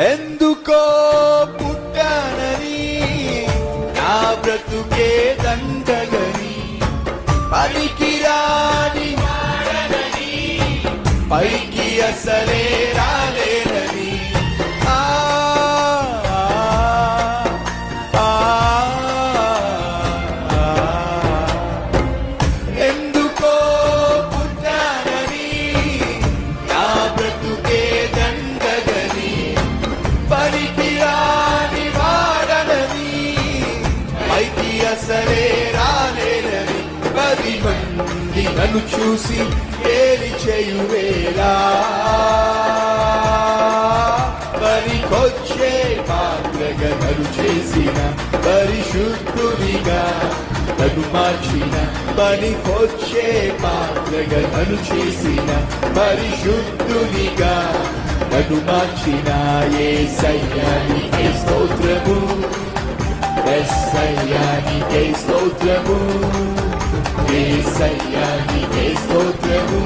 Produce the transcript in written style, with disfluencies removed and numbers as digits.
ఎందుకో పుట్టానని నా బ్రతుకే దండగని పలికిరాని పైకి అసలే రాలేనని ఎందుకో పుట్టానని నా బ్రతుకే దండగని పలికిరాని వాడనని పైకి అసలే రాలేనని 10 మంది నన్ను చూసి ఏరి చేయువేలా పనికొచ్చే పాత్రగా నన్ను చేసిన పరిశుద్ధునిగా నన్ను మార్చిన పనికొచ్చే పాత్రగా నన్ను చేసిన పరిశుద్ధునిగా నన్ను మార్చిన యేసయ్యా నీకే స్తోత్రము యేసయ్యా నీకే స్తోత్రము యేసయ్యా నీకే స్తోత్రము